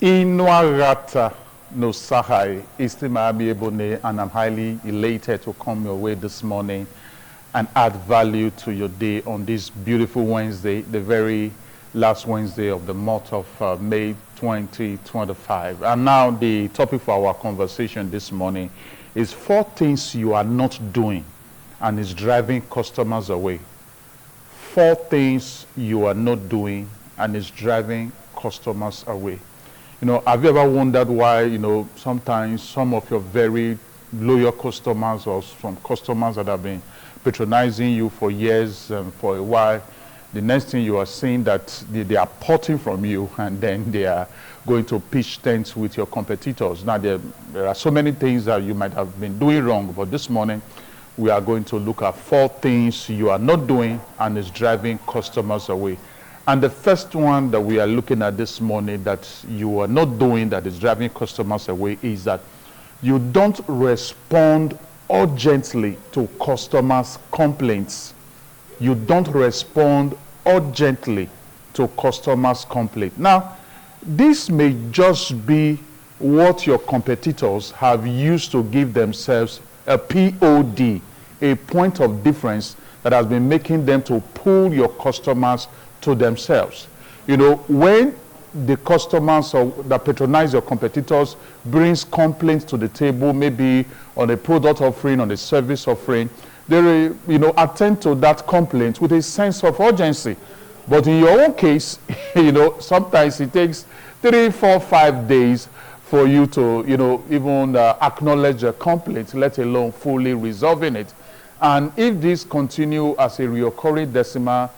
Inwarata no Sahai, Istimami Ebone, and I'm highly elated to come your way this morning and add value to your day on this beautiful Wednesday, the very last Wednesday of the month of May 2025. And now the topic for our conversation this morning is 4 things you are not doing and is driving customers away. 4 things you are not doing and is driving customers away. You know, have you ever wondered why, sometimes some of your very loyal customers or some customers that have been patronizing you for years and for a while, the next thing you are seeing that they are porting from you and then they are going to pitch tents with your competitors. Now, there are so many things that you might have been doing wrong, but this morning we are going to look at 4 things you are not doing and is driving customers away. And the first one that we are looking at this morning that you are not doing that is driving customers away is that you don't respond urgently to customers' complaints. You don't respond urgently to customers' complaints. Now, this may just be what your competitors have used to give themselves a POD, a point of difference that has been making them to pull your customers to themselves. You know, when the customers that patronize your competitors brings complaints to the table, maybe on a product offering, on a service offering, they attend to that complaint with a sense of urgency. But in your own case, sometimes it takes 3, 4, 5 days for you to, even acknowledge a complaint, let alone fully resolving it. And if this continue as a recurring decimal,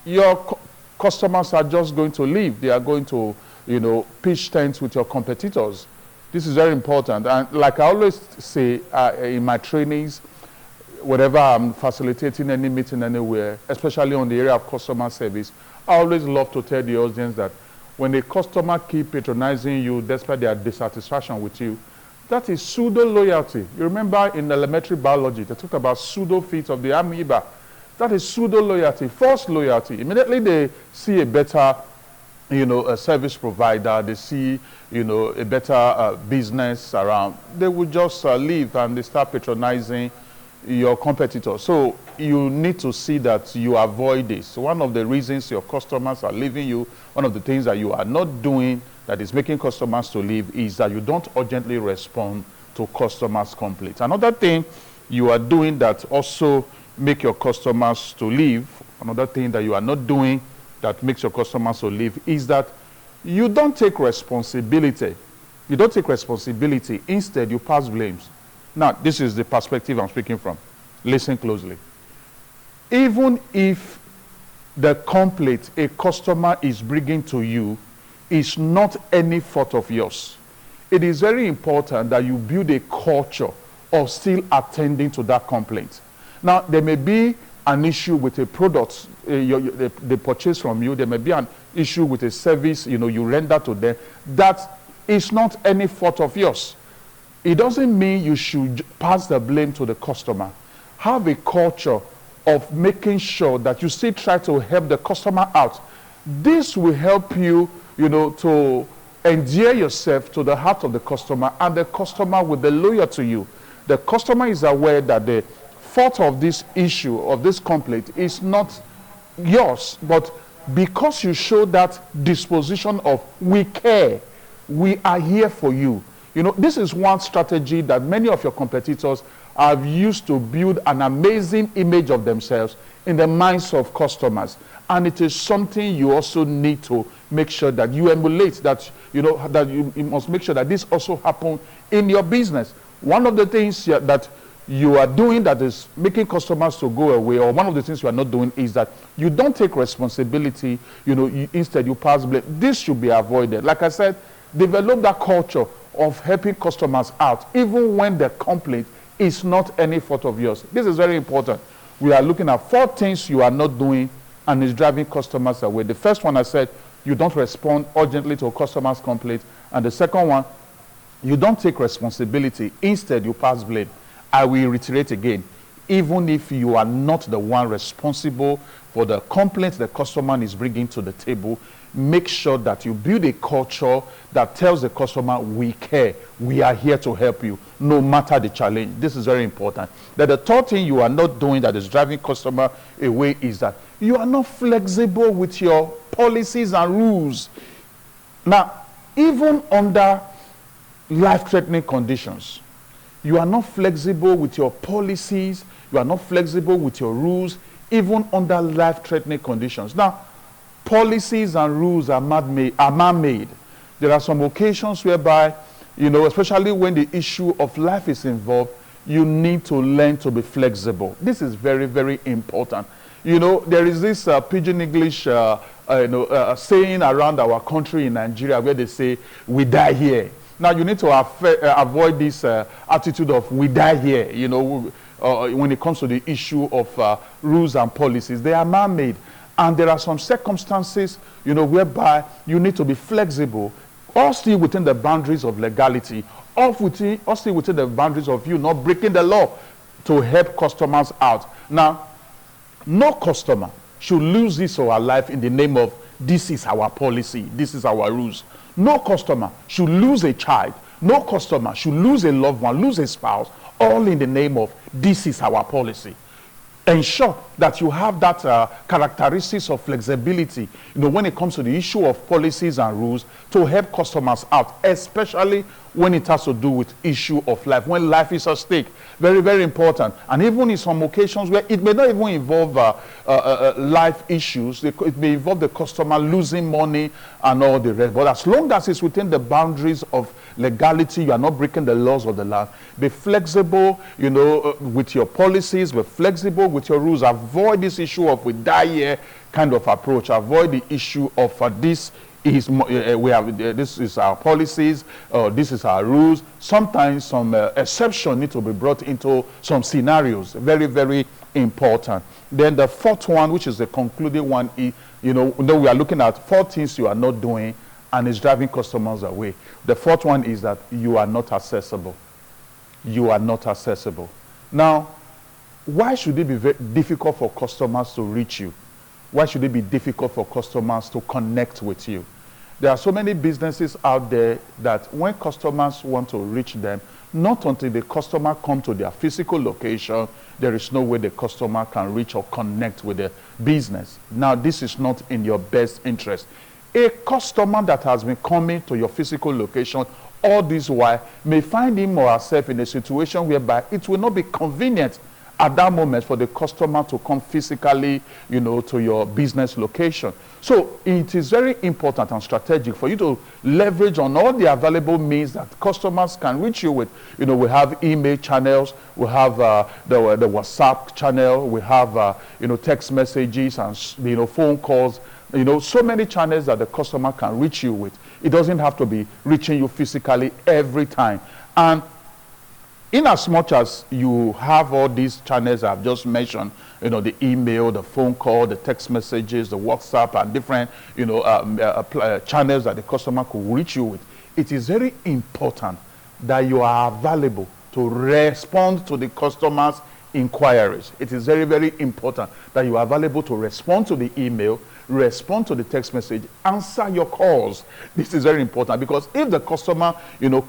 your customers are just going to leave. They are going to, pitch tents with your competitors. This is very important. And like I always say in my trainings, whenever I'm facilitating any meeting anywhere, especially on the area of customer service, I always love to tell the audience that when a customer keep patronizing you despite their dissatisfaction with you, that is pseudo-loyalty. You remember in elementary biology, they talk about pseudo-feet of the amoeba. That is pseudo-loyalty, false loyalty. Immediately they see a better, a service provider, they see, a better business around, they will just leave and they start patronizing your competitors. So you need to see that you avoid this. So one of the reasons your customers are leaving you, one of the things that you are not doing that is making customers to leave is that you don't urgently respond to customers' complaints. Another thing you are doing that also make your customers to leave, another thing that you are not doing that makes your customers to leave is that you don't take responsibility. You don't take responsibility. Instead, you pass blames. Now, this is the perspective I'm speaking from. Listen closely. Even if the complaint a customer is bringing to you is not any fault of yours, it is very important that you build a culture of still attending to that complaint. Now, there may be an issue with a product they purchase from you. There may be an issue with a service you render to them. That is not any fault of yours. It doesn't mean you should pass the blame to the customer. Have a culture of making sure that you still try to help the customer out. This will help you, to endear yourself to the heart of the customer, and the customer will be loyal to you. The customer is aware that the fault of this issue, of this complaint, is not yours, but because you show that disposition of we care, we are here for you. This is one strategy that many of your competitors have used to build an amazing image of themselves in the minds of customers. And it is something you also need to make sure that you emulate, that you must make sure that this also happens in your business. One of the things that you are doing that is making customers to go away, or one of the things you are not doing, is that you don't take responsibility, instead you pass blame. This should be avoided. Like I said, develop that culture of helping customers out, even when the complaint is not any fault of yours. This is very important. We are looking at 4 things you are not doing and is driving customers away. The first one I said, you don't respond urgently to a customer's complaint. And the second one, you don't take responsibility. Instead, you pass blame. I will reiterate again. even if you are not the one responsible for the complaints the customer is bringing to the table. Make sure that you build a culture that tells the customer, we care, we are here to help you, no matter the challenge. This is very important. That the third thing you are not doing that is driving customer away is that you are not flexible with your policies and rules. Now, even under life-threatening conditions, you are not flexible with your policies, you are not flexible with your rules, even under life-threatening conditions. Now, policies and rules are man-made. There are some occasions whereby, you know, especially when the issue of life is involved, you need to learn to be flexible. This is very, very important. You know, there is this pidgin English saying around our country in Nigeria where they say, we die here. Now, you need to avoid this attitude of we die here, you know, when it comes to the issue of rules and policies. They are man-made. And there are some circumstances, you know, whereby you need to be flexible, or still within the boundaries of legality, or still within the boundaries of you not breaking the law to help customers out. Now, no customer should lose his or her life in the name of this is our policy, this is our rules. No customer should lose a child. No customer should lose a loved one, lose a spouse, all in the name of this is our policy. Ensure that you have that characteristics of flexibility, you know, when it comes to the issue of policies and rules to help customers out, especially when it has to do with issue of life, when life is at stake. Very, very important. And even in some occasions where it may not even involve life issues, it may involve the customer losing money and all the rest. But as long as it's within the boundaries of legality, you are not breaking the laws of the land. Be flexible, you know, with your policies. Be flexible with your rules. Avoid this issue of we die here kind of approach. Avoid the issue of this is our policies, this is our rules. Sometimes some exception need to be brought into some scenarios. Very, very important. Then the fourth one, which is the concluding one, is, you know, we are looking at 4 things you are not doing and it's driving customers away. The fourth one is that you are not accessible. You are not accessible. Now, why should it be very difficult for customers to reach you? Why should it be difficult for customers to connect with you? There are so many businesses out there that when customers want to reach them, not until the customer comes to their physical location, there is no way the customer can reach or connect with the business. Now, this is not in your best interest. A customer that has been coming to your physical location all this while may find him or herself in a situation whereby it will not be convenient at that moment for the customer to come physically, you know, to your business location. So it is very important and strategic for you to leverage on all the available means that customers can reach you with. You know, we have email channels, we have the WhatsApp channel, we have, you know, text messages and, you know, phone calls. You know, so many channels that the customer can reach you with. It doesn't have to be reaching you physically every time. And in as much as you have all these channels I've just mentioned, you know, the email, the phone call, the text messages, the WhatsApp, and different, you know, channels that the customer could reach you with, it is very important that you are available to respond to the customer's inquiries. It is very, very important that you are available to respond to the email, respond to the text message, answer your calls. This is very important, because if the customer, you know,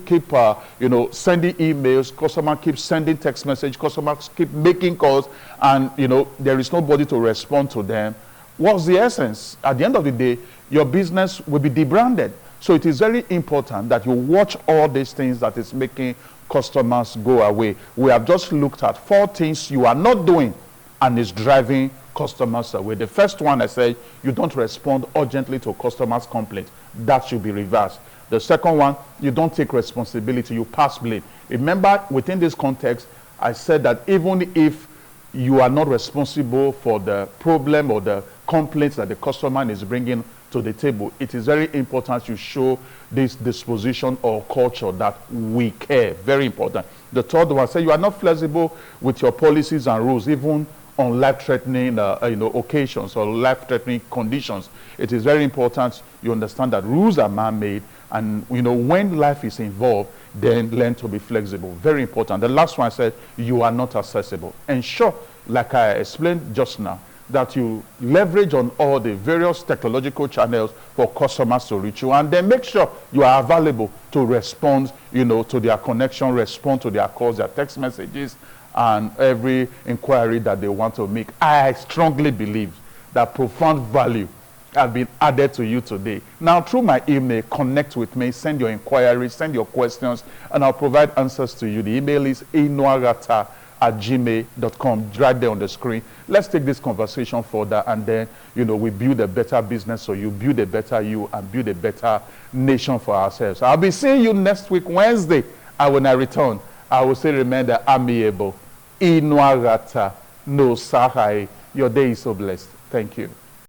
keep you know, sending emails, customer keeps sending text message, customers keep making calls, and, you know, there is nobody to respond to them, what's the essence? At the end of the day, your business will be debranded. So it is very important that you watch all these things that is making customers go away. We have just looked at 4 things you are not doing and is driving customers away. The first one, I said, you don't respond urgently to customers' complaints. That should be reversed. The second one, you don't take responsibility, you pass blame. Remember, within this context, I said that even if you are not responsible for the problem or the complaints that the customer is bringing to the table, it is very important you show this disposition or culture that we care. Very important. The third one, say you are not flexible with your policies and rules, even on life-threatening occasions or life-threatening conditions. It is very important you understand that rules are man-made, and when life is involved, then learn to be flexible. Very important. The last one I said, you are not accessible. Ensure, like I explained just now, that you leverage on all the various technological channels for customers to reach you, and then make sure you are available to respond, to their connection, respond to their calls, their text messages, and every inquiry that they want to make. I strongly believe that profound value has been added to you today. Now, through my email, connect with me, send your inquiries, send your questions, and I'll provide answers to you. The email is inoarata@gmail.com, right there on the screen. Let's take this conversation further, and then, we build a better business so you, build a better you, and build a better nation for ourselves. I'll be seeing you next week, Wednesday, and when I return, I will say, remember, amiable, inoarata, no sahai. Your day is so blessed. Thank you.